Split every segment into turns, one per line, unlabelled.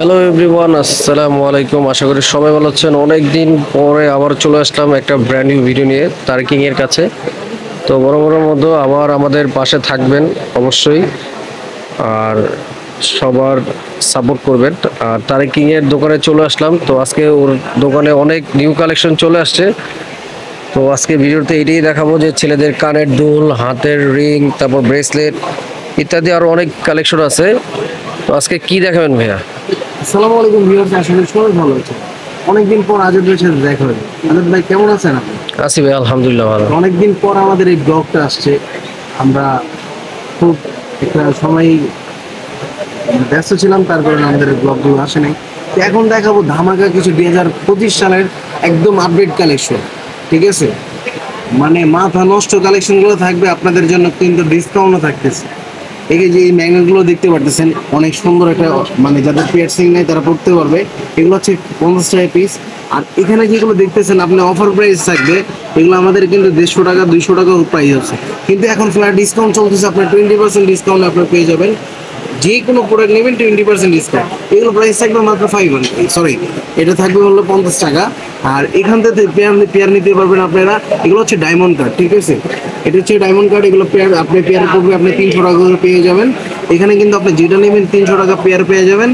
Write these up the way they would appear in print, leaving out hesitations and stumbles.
Hello everyone, আসসালামু আলাইকুম। আশা করি সবাই ভালো আছেন। অনেক দিন পরে আবার চলে আসলাম একটা ব্র্যান্ড নিউ ভিডিও নিয়ে তারেকিং এর কাছে। তো বড় বড় মধ্যে আবার আমাদের পাশে থাকবেন অবশ্যই, আর সবার সাপোর্ট করবেন। আর তারেকিং এর দোকানে চলে আসলাম। তো আজকে ওর দোকানে অনেক নিউ কালেকশন চলে আসছে। তো আজকে ভিডিওতে এটাই দেখাবো যে ছেলেদের কানের দুল, হাতের রিং, তারপর ব্রেসলেট ইত্যাদি আরো অনেক কালেকশন আছে। তো আজকে কি দেখাবেন ভাইয়া?
আসসালামু আলাইকুম ভিউয়ার্স, আশা করি সবাই ভালো আছেন। অনেকদিন পর আজাদ ভাইয়ের সাথে দেখা হলো। আজাদ ভাই কেমন আছেন আপনি?
আছি ভাই, আলহামদুলিল্লাহ ভালো।
অনেকদিন পর আমাদের এই ব্লগটা আসছে। আমরা খুব একটা সময় ব্যস্ত ছিলাম, তার কারণে আমাদের এই ব্লগগুলো আসে নাই। তো এখন দেখাবো ধামাকা কিছু 2025 সালের একদম আপডেট কালেকশন। ঠিক আছে, মানে মাথা নষ্ট কালেকশনগুলো থাকবে আপনাদের জন্য, কিন্তু ডিসকাউন্টও থাকতেছে। এই যে এই ম্যাগনেটগুলো দেখতে পারতেছেন, অনেক সুন্দর একটা, মানে যাদের পিয়ার্সিং নেই তারা পড়তে পারবে। এগুলো হচ্ছে 50 টাকা পিস। আর এখানে যেগুলো দেখতেছেন আপনি অফার প্রাইস থাকবে, এগুলো আমাদের কিন্তু 150 টাকা 200 টাকা প্রাইস আছে। কিন্তু এখন ফ্ল্যাট ডিসকাউন্ট চলতেছে, আপনার 20% ডিসকাউন্ট আপনার পেয়ে যাবেন। যে কোনো প্রোডাক্ট নেবেন 20% ডিসকাউন্ট। এগুলো প্রাইস থাকবে মাত্র 500, সরি, এটা থাকবে হলো 50 টাকা। আর এখান থেকে পেয়ার নিতে পারবেন আপনারা। এগুলো হচ্ছে ডায়মন্ড কার্ড, ঠিক আছে, এটা হচ্ছে ডায়মন্ড কার্ড। এগুলো পেয়ার আপনি পেয়ার করবে, আপনি 300 টাকা করে পেয়ে যাবেন। এখানে কিন্তু আপনি যেটা নেবেন 300 টাকা পেয়ার পেয়ে যাবেন।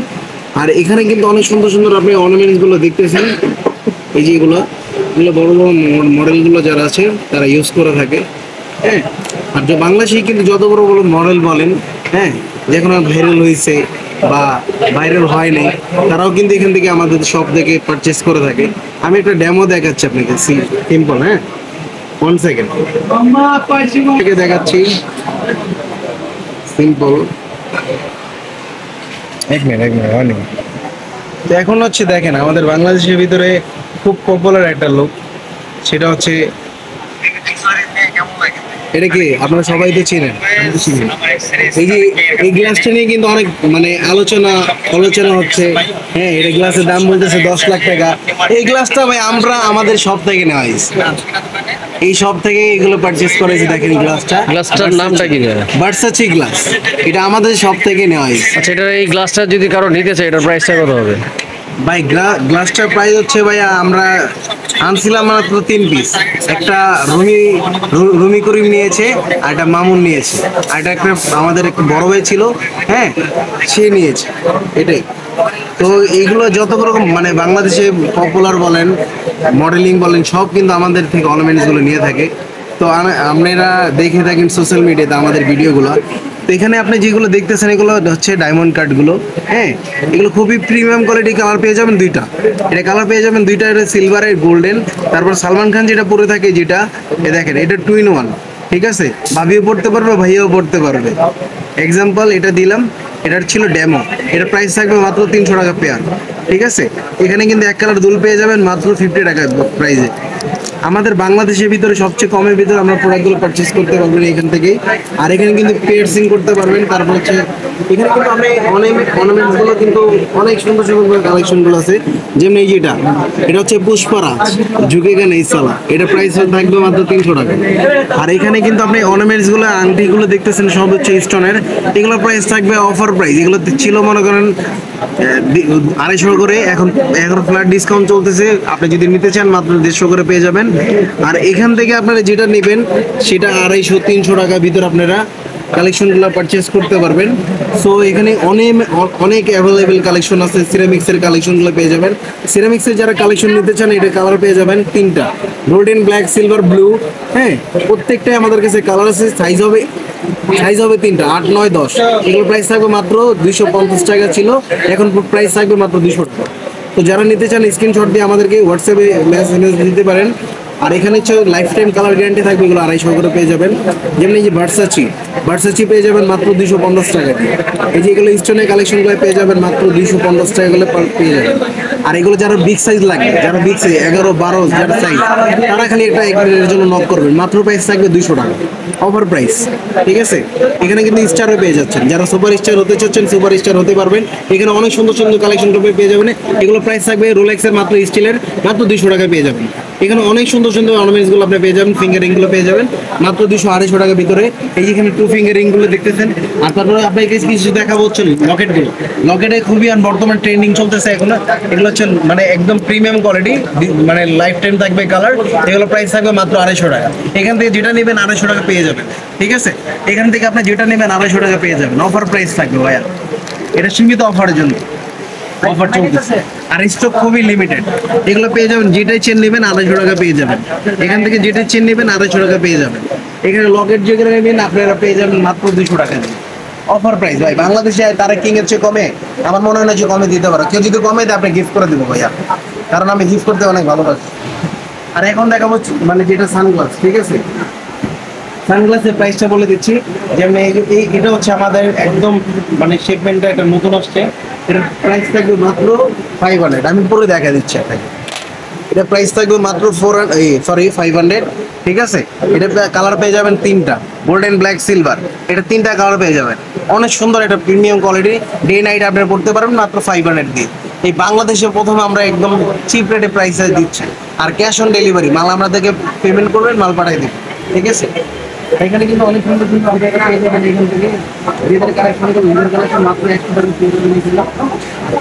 আর এখানে কিন্তু অনেক সুন্দর সুন্দর আপনি অর্নামেন্টসগুলো দেখতেছেন। এই যে এগুলো বড় বড় মডেলগুলো যারা আছে তারা ইউজ করে থাকে। হ্যাঁ, আর যে বাংলাদেশে কিন্তু যত বড় বড় মডেল বলেন, হ্যাঁ, যে কোনো ভাইরাল হয়েছে বা ভাইরাল হয় নাই, তারাও কিন্তু এখান থেকে আমাদের শপ থেকে পারচেস করে থাকে। আমি একটা ডেমো দেখাচ্ছি আপনাকে, সিম্পল। হ্যাঁ, 1 সেকেন্ড থেকে দেখাচ্ছি, সিম্পল। এক মিনিট তো এখন হচ্ছে দেখেন, আমাদের বাংলাদেশের ভিতরে খুব পপুলার একটা লোক, সেটা হচ্ছে, এটা কি আপনারা সবাই তো চিনেন। এই যে এই গ্লাসটা নিয়ে কিন্তু অনেক মানে আলোচনা হচ্ছে। হ্যাঁ, এটা গ্লাসের দাম বলতেছে 10 লাখ টাকা। এই গ্লাসটা ভাই আমরা আমাদের সব থেকে নেওয়া হয়েছে, এই সব থেকে এগুলো পারচেস করেছি। দেখেন
গ্লাসটার নামটা কি ভাইয়া?
ভার্সাচি গ্লাস, এটা আমাদের সব থেকে নেওয়া হয়েছে।
আচ্ছা, এটা এই গ্লাসটা যদি কারো নিতে চায় এটার প্রাইসটা কত হবে?
ভাই গ্লাসটার প্রাইস হচ্ছে, ভাইয়া আমরা আনছিলাম মাত্র 3 পিস। একটা রুমি করিম নিয়েছে, আর একটা মামুন নিয়েছে, আর একটা আমাদের একটা বড় ভাই ছিল, হ্যাঁ, সে নিয়েছে। এটাই তো। এইগুলো যত রকম মানে বাংলাদেশে পপুলার বলেন, মডেলিং বলেন, সব কিন্তু আমাদের থেকে অর্নামেন্টসগুলো নিয়ে থাকে। তো আপনারা দেখে থাকেন সোশ্যাল মিডিয়াতে আমাদের ভিডিওগুলো। তো এখানে আপনি যেগুলো দেখতেছেন এগুলো হচ্ছে ডায়মন্ড কার্ডগুলো। হ্যাঁ, এগুলো খুবই প্রিমিয়াম কোয়ালিটি। কালার পেয়ে যাবেন দুইটা, এটা কালার পেয়ে যাবেন দুইটা, এটা সিলভার আর গোল্ডেন। তারপর সালমান খান যেটা পরে থাকে, যেটা এ দেখেন, এটা 2 in 1, ঠিক আছে, ভাবিও পড়তে পারবে, ভাইয়াও পড়তে পারবে। এক্সাম্পল এটা দিলাম, এটার ছিল ডেমো। এটার প্রাইস থাকবে মাত্র 300 টাকা পেয়ার, ঠিক আছে। এখানে কিন্তু এক কালার দুল পেয়ে যাবেন মাত্র 50 টাকা প্রাইসে। আমাদের বাংলাদেশের ভিতরে সবচেয়ে কমের ভিতরে আমরা প্রোডাক্টগুলো পারচেস করতে পারবেন এখান থেকেই। আর এখানে কিন্তু পিয়ার্সিং করতে পারবেন। তারপর হচ্ছে এখানে কিন্তু আপনি অর্নামেন্টসগুলো কিন্তু অনেক সুন্দর সুন্দর কালেকশনগুলো আছে। যেমন এই যেটা, এটা হচ্ছে পুষ্পারাজ ঝুঁকেগা নেই সালা, এটা প্রাইস থাকবে মাত্র 300 টাকা। আর এখানে কিন্তু আপনি অর্নামেন্টসগুলো, আংটিগুলো দেখতেছেন সব হচ্ছে স্টোনের। এগুলোর প্রাইস থাকবে অফার প্রাইস। এগুলো ছিল মনে করেন 250 করে, এখন ফ্ল্যাট ডিসকাউন্ট চলতেছে। আপনি যদি নিতে চান মাত্র 150 করে পেয়ে যাবেন। আর এখান থেকে আপনারা যেটা নেবেন সেটা 250-300 টাকার ভিতর আপনারা কালেকশনগুলো পারচেস করতে পারবেন। সো এখানে অনেক অ্যাভেলেবেল কালেকশন আছে। সিরামিক্সের কালেকশনগুলো পেয়ে যাবেন। সিরামিক্সের যারা কালেকশন নিতে চান, এটা কালার পেয়ে যাবেন 3টা, গোল্ডেন, ব্ল্যাক, সিলভার, ব্লু। হ্যাঁ, প্রত্যেকটাই আমাদের কাছে কালার আছে। সাইজ হবে 3টা, 8, 9, 10। এগুলোর প্রাইস থাকবে মাত্র 250 টাকা ছিল, এখন প্রাইস থাকবে মাত্র 200 টাকা। তো যারা নিতে চান স্ক্রিনশট দিয়ে আমাদেরকে হোয়াটসঅ্যাপে মেসেজ দিতে পারেন। আর এখানে হচ্ছে লাইফ টাইম কালার গ্যারান্টি থাকবে, এগুলো 250 করে পেয়ে যাবেন। যেমন এই যে ভার্সাচি পেয়ে যাবেন মাত্র 250 টাকা দিয়ে। এই যে এগুলো স্টোনের কালেকশনগুলো পেয়ে যাবেন মাত্র 250 টাকা করে পেয়ে যাবেন। আর এগুলো যারা বিগ সাইজ লাগে, যারা বিগ সাইজ 11, 12 যারা সাইজ, তারা খালি একটা এর জন্য নক করবেন। মাত্র প্রাইস থাকবে 200 টাকা, অফার প্রাইস, ঠিক আছে। এখানে কিন্তু স্টারও পেয়ে যাচ্ছেন, যারা সুপার স্টার হতে চাচ্ছেন সুপার স্টার হতে পারবেন। এখানে অনেক সুন্দর সুন্দর কালেকশন পেয়ে যাবেন। এগুলো প্রাইস থাকবে রোলেক্সের মাত্র স্টিলের মাত্র 200 টাকা পেয়ে যাবেন। এখানে অনেক সুন্দর সুন্দর অর্নামেন্টস গুলো আপনি পেয়ে যাবেন, ফিঙ্গারিং গুলো পেয়ে যাবেন মাত্র 200-250 টাকার ভিতরে। এই যেখানে টু ফিঙ্গারিং গুলো দেখতেছেন। আর তারপরে আপনাকে কিছু দেখাবো হচ্ছে লকেট গুলো। লকেটে খুবই বর্তমান ট্রেন্ডিং চলতেছে এখন। এগুলো হচ্ছে মানে একদম প্রিমিয়াম কোয়ালিটি, মানে লাইফ টাইম থাকবে কালার। এগুলো প্রাইস থাকবে মাত্র 250 টাকা। এখান থেকে যেটা নেবেন 250 টাকা পেয়ে যাবেন, ঠিক আছে? এখান থেকে আপনি যেটা নেবেন 250 টাকা পেয়ে যাবেন, অফার প্রাইস থাকবে ভাইয়া। এটা সীমিত অফারের জন্য অফার চলতেছে, আর স্টক খুবই লিমিটেড। এগুলো পেয়ে যাবেন, যেটাই চেন নেবেন 250 টাকা পেয়ে যাবেন। এখান থেকে যেটাই চেন নেবেন 250 টাকা পেয়ে যাবেন। এখানে লকেট যেগুলো নেবেন আপনারা পেয়ে যাবেন মাত্র 200 টাকা দিয়ে। অফার প্রাইস ভাই, বাংলাদেশে তারা কিং এর চেয়ে কমে আমার মনে হয় না যে কমে দিতে পারে। কেউ যদি কমে দেয় আপনি গিফট করে দেবো ভাইয়া, কারণ আমি গিফট করতে অনেক ভালোবাসি। আর এখন দেখাবো মানে যেটা সানগ্লাস, ঠিক আছে? সানগ্লাসের প্রাইসটা বলে দিচ্ছি। যেমন এটা হচ্ছে আমাদের একদম মানে শিপমেন্টটা একটা নতুন আসছে। এটার প্রাইস থাকবে মাত্র 500। আমি পুরো দেখা দিচ্ছি আপনাকে। এটা প্রাইস থাকবে মাত্র 500, ঠিক আছে? এটা কালার পেয়ে যাবেন 3টা, গোল্ডেন, ব্ল্যাক, সিলভার। এটা 3টা কালার পেয়ে যাবেন। অনেক সুন্দর, এটা প্রিমিয়াম কোয়ালিটি, ডে নাইট আপনি পড়তে পারবেন মাত্র 500 দিয়ে। এই বাংলাদেশে প্রথম আমরা একদম চিপ রেটে প্রাইসে দিচ্ছি। আর ক্যাশ অন ডেলিভারি, মাল আপনাদেরকে পেমেন্ট করবেন, মাল পাঠিয়ে দেবেন, ঠিক আছে? এখানে কিন্তু অনেক সুন্দর সুন্দর পেয়ে যাবেন। এখান থেকে নিজেদের কালেকশন করে নিজের কালেকশন মাত্র 100 টাকা নিয়েছিলাম।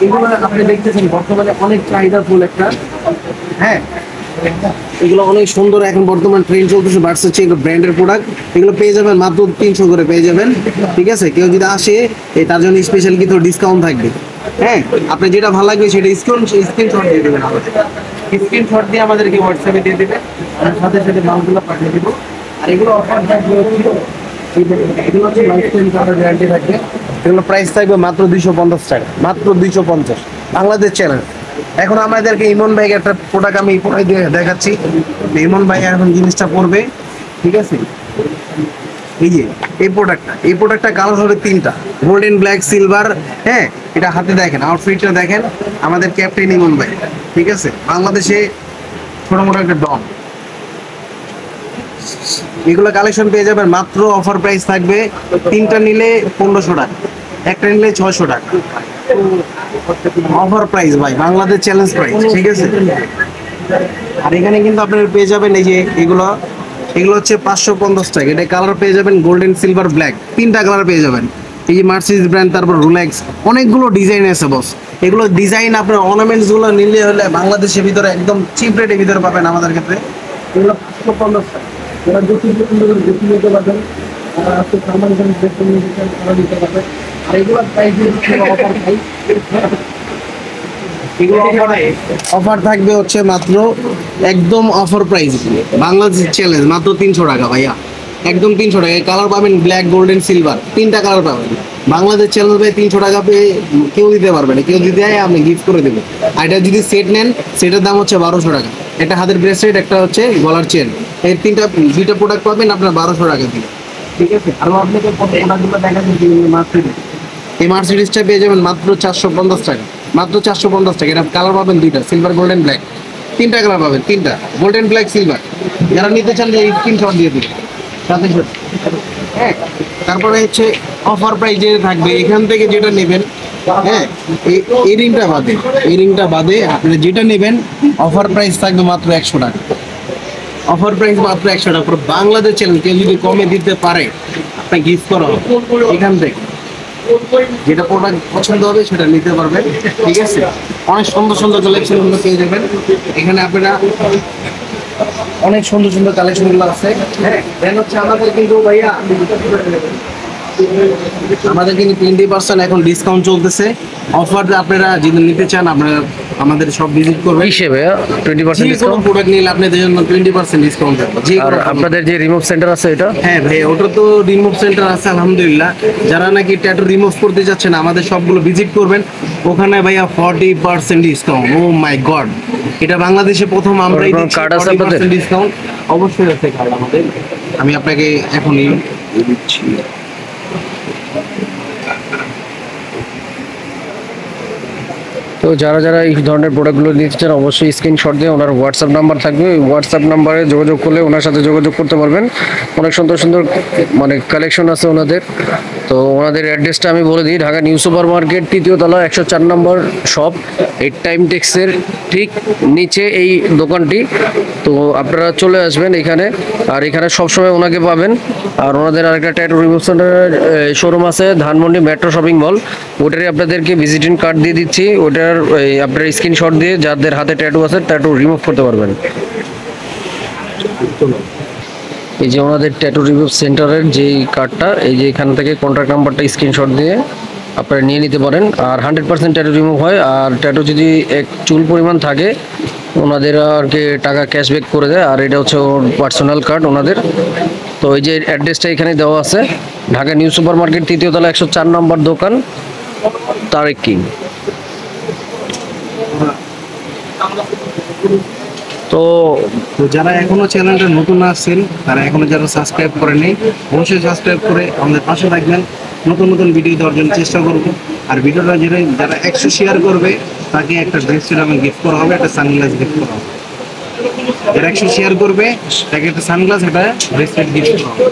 এগুলো আপনি দেখতেছেন বর্তমানে অনেক চাহিদা ফুল একটা, হ্যাঁ। এগুলো অনেক সুন্দর, এখন বর্তমান ট্রেন্ড চলতেছে, ভার্সেসি এগুলো ব্র্যান্ডের প্রোডাক্ট। এগুলো পেয়ে যাবেন মাত্র 300 করে পেয়ে যাবেন, ঠিক আছে? কেউ যদি আসে তার জন্য স্পেশাল কিছু ডিসকাউন্ট থাকবে, হ্যাঁ। আপনি যেটা ভালো লাগবে সেটা স্ক্রিনশট দিয়ে দেবেন আমাদের। স্ক্রিনশট দিয়ে আমাদেরকে হোয়াটসঅ্যাপে দিয়ে দেবেন, আর সাথে সাথে মালগুলো পাঠিয়ে দেবো। আর এগুলো অফার থাকবে, এগুলো হচ্ছে লাইফ টাইম কালার গ্যারান্টি থাকবে। এগুলো প্রাইস থাকবে মাত্র 250 টাকা, মাত্র 250, বাংলাদেশ চ্যালেঞ্জ। এখন আমাদেরকে ইমন ভাই একটা প্রোডাক্ট আমি পরে দিয়ে দেখাচ্ছি। ইমন ভাই এখন জিনিসটা পড়বে, ঠিক আছে? এই যে এই প্রোডাক্টটা কালার হবে 3টা, গোল্ডেন, ব্ল্যাক, সিলভার, হ্যাঁ। এটা হাতে দেখেন, আউটফিটটা দেখেন, আমাদের ক্যাপ্টেন ইমন ভাই, ঠিক আছে? বাংলাদেশে ছোট মোটো একটা ডন। এগুলো কালেকশন পেয়ে যাবেন মাত্র, অফার প্রাইস থাকবে 3টা নিলে 1500 টাকা, একটা নিলে 600 টাকা। অফার প্রাইস ভাই, বাংলাদেশ চ্যালেঞ্জ প্রাইস, ঠিক আছে? আর এখানে কিন্তু আপনারা পেয়ে যাবেন এই যে এগুলো হচ্ছে 550 টাকা। এটা কালার পেয়ে যাবেন গোল্ডেন, সিলভার, ব্ল্যাক, 3টা কালার পেয়ে যাবেন। এই যে মার্সিডিজ ব্র্যান্ড, তারপর রোলেক্স, অনেকগুলো ডিজাইন আছে বস। এগুলো ডিজাইন আপনার অর্নামেন্টস গুলো নিলে হলে বাংলাদেশের ভিতরে একদম চিপ রেটের ভিতরে পাবেন আমাদের ক্ষেত্রে। এগুলো 550 টাকা। এরা দুটি নিতে পারবেন, আপনি সামান নিতে পারবেন। আর এগুলো প্রাইস অফার প্রাইস, এগুলো অফার থাকবে হচ্ছে মাত্র একদম অফার প্রাইস, বাংলাদেশ চ্যালেঞ্জ, মাত্র 300 টাকা ভাইয়া, একদম 300 টাকা। কালার পাবেন ব্ল্যাক, গোল্ডেন, সিলভার, 3টা কালার পাবেন। বাংলাদেশ চ্যালেঞ্জ ভাই 300 টাকা পেয়ে কেউ দিতে পারবে না, কেউ যদি দেয় আমি গিফট করে দেবো। আর এটা যদি সেট নেন, সেটার দাম হচ্ছে 1200 টাকা। একটা হাতের ব্রেসলেট, একটা হচ্ছে গলার চেন, এই 2টা প্রোডাক্ট পাবেন আপনার 1200 টাকা দিয়ে, ঠিক আছে? আরো আপনাকে প্রোডাক্টগুলো দেখাচ্ছি। এই মার্সিডিজটা পেয়ে যাবেন মাত্র 450 টাকা, মাত্র 450 টাকা। এটা কালার পাবেন 2টা, সিলভার, গোল্ডেন, ব্ল্যাক, 3টা কালার পাবেন, 3টা, গোল্ডেন, ব্ল্যাক, সিলভার। যারা নিতে চান এই স্ক্রিনশট দিয়ে দিন সাথে সাথে, হ্যাঁ। তারপরে হচ্ছে অফার প্রাইজে থাকবে, এখান থেকে যেটা নেবেন, হ্যাঁ, এই রিংটা বাদে আপনি যেটা নেবেন অফার প্রাইস থাকবে মাত্র 100 টাকা। অফার প্রাইস মাত্র 100 টাকা। পুরো বাংলাদেশ চ্যালেঞ্জ, কেউ যদি কমে দিতে পারে আপনি গিফট করা হবে। এখান থেকে যেটা প্রোডাক্ট পছন্দ হবে সেটা নিতে পারবেন, ঠিক আছে? অনেক সুন্দর সুন্দর কালেকশন গুলো পেয়ে যাবেন এখানে। আপনারা অনেক সুন্দর সুন্দর কালেকশন গুলো আছে, হ্যাঁ। দেন হচ্ছে আমাদের কিন্তু ভাইয়া আমাদের কিন্তু 20% এখন ডিসকাউন্ট চলতেছে। অফার আপনারা যদি নিতে চান আপনারা আমাদের সব ভিজিট করবেন।
হিসেবে 20% ডিসকাউন্ট,
প্রোডাক্ট নিলে আপনাদের জন্য 20% ডিসকাউন্ট থাকবে।
আর আপনাদের যে রিমুভ সেন্টার আছে এটা,
হ্যাঁ ভাই, ওটা তো রিমুভ সেন্টার আছে আলহামদুলিল্লাহ। যারা নাকি ট্যাটু রিমুভ করতে যাচ্ছেন আমাদের সবগুলো ভিজিট করবেন, ওখানে ভাইয়া 40% ডিসকাউন্ট। ও মাই গড, এটা বাংলাদেশে প্রথম আমরাই দিচ্ছি 40% ডিসকাউন্ট। অবশ্যই আছে কার্ড আমাদের, আমি আপনাকে এখনই দিচ্ছি।
তো যারা যারা এই ধরনের প্রোডাক্টগুলো নিতে চান অবশ্যই স্ক্রিনশট দিয়ে ওনার হোয়াটসঅ্যাপ নাম্বার থাকবে, ওই হোয়াটসঅ্যাপ নাম্বারে যোগাযোগ করলে ওনার সাথে যোগাযোগ করতে পারবেন। অনেক সুন্দর সুন্দর মানে কালেকশন আছে ওনাদের। তো ওনাদের অ্যাড্রেসটা আমি বলে দিই, ঢাকা নিউ সুপার মার্কেট 3য় তলা 104 নম্বর শপ, এই টাইম টেক্সের ঠিক নিচে এই দোকানটি। তো আপনারা চলে আসবেন এখানে, আর এখানে সবসময় ওনাকে পাবেন। আর ওনাদের আরেকটা ট্যাটু রিমুভ সেন্টারের শোরুম আছে ধানমন্ডি মেট্রো শপিং মল, ওটারই আপনাদেরকে ভিজিটিং কার্ড দিয়ে দিচ্ছি, ওটার আপনার স্ক্রিনশট দিয়ে যাদের হাতে ট্যাটু আছে ট্যাটু রিমুভ করতে পারবেন। এই যে ওনাদের ট্যাটু রিমুভ সেন্টারের যে কার্ডটা, এই যে এখান থেকে কন্ট্যাক্ট নাম্বারটা স্ক্রিনশট দিয়ে আপনারা নিয়ে নিতে পারেন। আর 100% ট্যাটু রিমুভ হয়, আর ট্যাটু যদি এক চুল পরিমাণ থাকে ওনাদের আর কি টাকা ক্যাশব্যাক করে দেয়। আর এটা হচ্ছে ওর পার্সোনাল কার্ড ওনাদের। তো এই যে অ্যাড্রেসটা এখানে দেওয়া আছে, ঢাকা নিউ সুপার মার্কেট 3য় তলা 104 নম্বর দোকান, তারেক কিং। তো
তো যারা এখনো চ্যানেলটা নতুন আসছেন, তারা এখনো যারা সাবস্ক্রাইব করেনি, অবশ্যই সাবস্ক্রাইব করে আমাদের পাশে থাকবেন। নতুন নতুন ভিডিও দেওয়ার জন্য চেষ্টা করব। আর ভিডিওটা যারা 100 শেয়ার করবে তাকে একটা ড্রেস আমি গিফট করা হবে, একটা সানগ্লাস গিফট করা হবে। যারা 100 শেয়ার করবে তাকে একটা সানগ্লাস, একটা ব্রেসলেট গিফট করা হবে।